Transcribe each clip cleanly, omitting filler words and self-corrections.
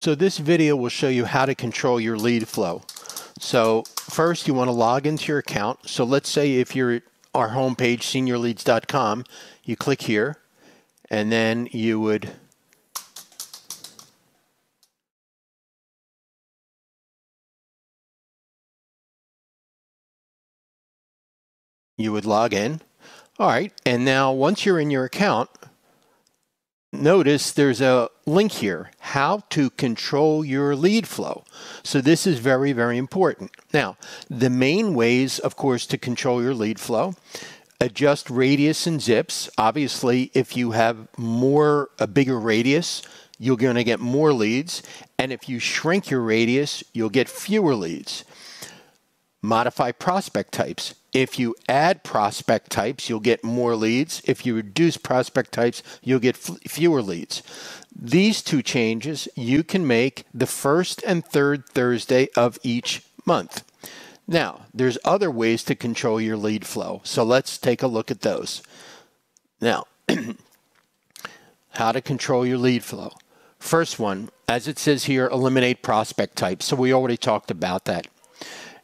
So this video will show you how to control your lead flow. So first you want to log into your account. So let's say if you're at our homepage, seniorleads.com, you click here and then you would log in. All right, and now once you're in your account, notice there's a link here, how to control your lead flow. So this is very, very important. Now, the main ways, of course, to control your lead flow, adjust radius and zips. Obviously, if you have a bigger radius, you're going to get more leads. And if you shrink your radius, you'll get fewer leads. Modify prospect types. If you add prospect types, you'll get more leads. If you reduce prospect types, you'll get fewer leads. These two changes you can make the first and third Thursday of each month. Now, there's other ways to control your lead flow. So let's take a look at those. Now, how to control your lead flow. First one, as it says here, eliminate prospect types. So we already talked about that.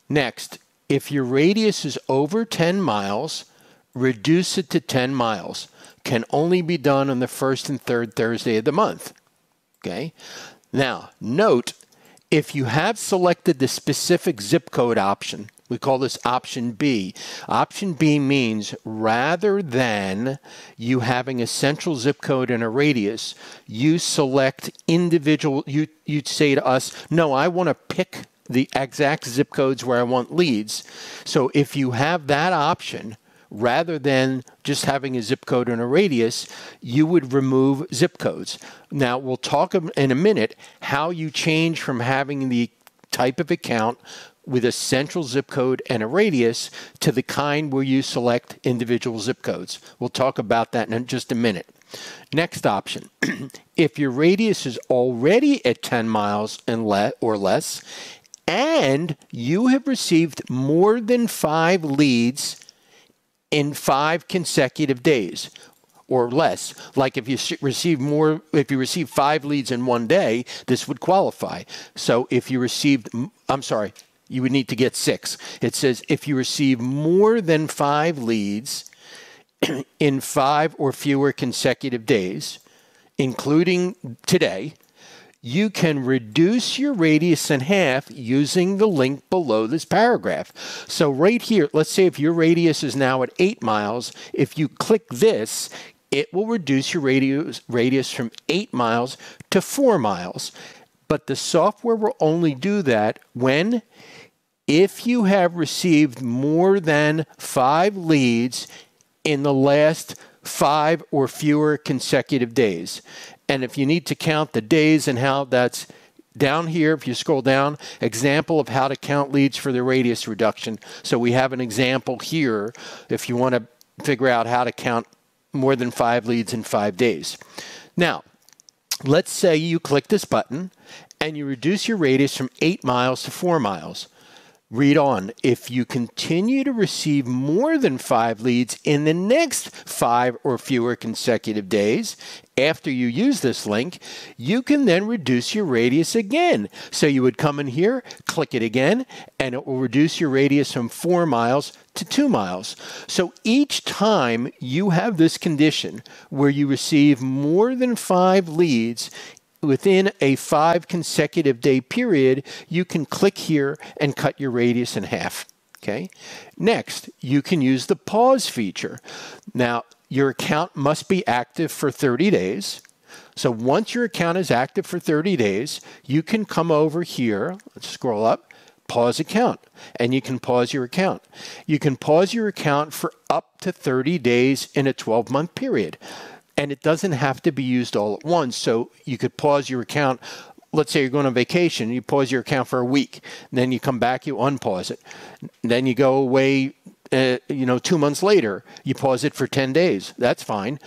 Next, if your radius is over 10 miles, reduce it to 10 miles. Can only be done on the first and third Thursday of the month. Okay? Now, note, if you have selected the specific zip code option, we call this option B. Option B means rather than you having a central zip code and a radius, you select individual, you'd say to us, no, I want to pick the exact zip codes where I want leads. So if you have that option, rather than just having a zip code and a radius, you would remove zip codes. Now, we'll talk in a minute how you change from having the type of account with a central zip code and a radius to the kind where you select individual zip codes. We'll talk about that in just a minute. Next option, if your radius is already at 10 miles or less, and you have received more than 5 leads in 5 consecutive days or less. Like if you receive 5 leads in one day, this would qualify. So if you received, you would need to get 6. It says if you receive more than 5 leads in 5 or fewer consecutive days, including today, you can reduce your radius in half using the link below this paragraph. So right here, let's say if your radius is now at 8 miles, if you click this, it will reduce your radius from 8 miles to 4 miles. But the software will only do that if you have received more than 5 leads in the last 5 or fewer consecutive days. And if you need to count the days and how that's down here, if you scroll down, example of how to count leads for the radius reduction. So we have an example here if you want to figure out how to count more than 5 leads in 5 days. Now, let's say you click this button and you reduce your radius from 8 miles to 4 miles. Read on. If you continue to receive more than 5 leads in the next 5 or fewer consecutive days after you use this link, you can then reduce your radius again. So you would come in here, click it again, and it will reduce your radius from 4 miles to 2 miles. So each time you have this condition where you receive more than 5 leads within a 5 consecutive day period, you can click here and cut your radius in half. Okay. Next, you can use the pause feature. Now, your account must be active for 30 days. So once your account is active for 30 days, you can come over here, let's scroll up, pause account, and you can pause your account. You can pause your account for up to 30 days in a 12-month period. And it doesn't have to be used all at once. So you could pause your account. Let's say you're going on vacation. You pause your account for a week. Then you come back, you unpause it. Then you go away, 2 months later. You pause it for 10 days. That's fine.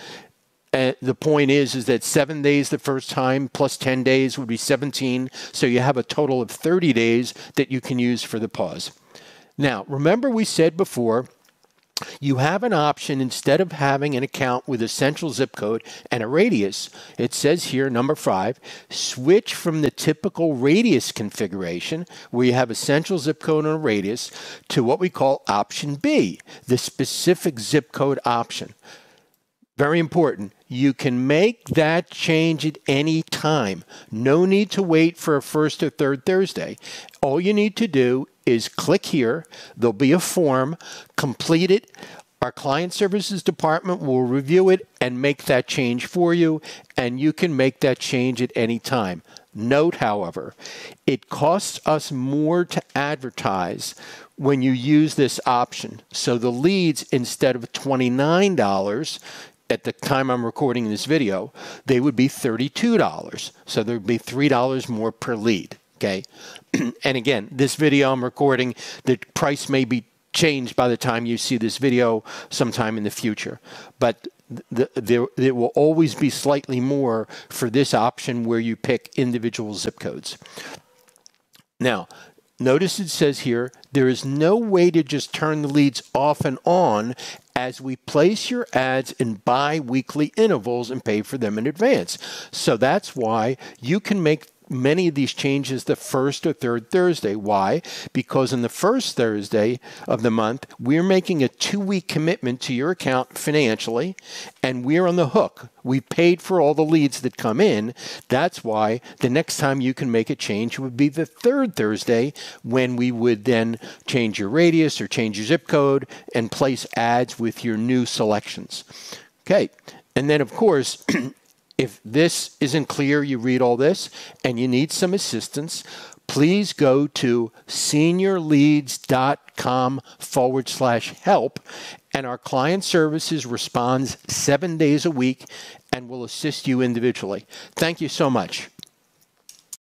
The point is that 7 days the first time plus 10 days would be 17. So you have a total of 30 days that you can use for the pause. Now, remember we said before, You have an option instead of having an account with a central zip code and a radius. It says here, number 5, switch from the typical radius configuration where you have a central zip code and a radius to what we call option B, the specific zip code option. Very important. You can make that change at any time. No need to wait for a first or third Thursday. All you need to do is click here. There'll be a form. Complete it. Our client services department will review it and make that change for you, and you can make that change at any time. Note, however, it costs us more to advertise when you use this option. So the leads, instead of $29, at the time I'm recording this video, they would be $32. So there would be $3 more per lead, okay? And again, this video I'm recording, the price may be changed by the time you see this video sometime in the future. But there will always be slightly more for this option where you pick individual zip codes. Now, notice it says here, there is no way to just turn the leads off and on as we place your ads in bi-weekly intervals and pay for them in advance. So that's why you can make many of these changes the first or third Thursday. Why? Because on the first Thursday of the month, we're making a 2-week commitment to your account financially, and we're on the hook. We paid for all the leads that come in. That's why the next time you can make a change would be the third Thursday, when we would then change your radius or change your zip code and place ads with your new selections. Okay, and then of course, if this isn't clear, you read all this, and you need some assistance, please go to seniorleads.com/help, and our client services responds 7 days a week and will assist you individually. Thank you so much.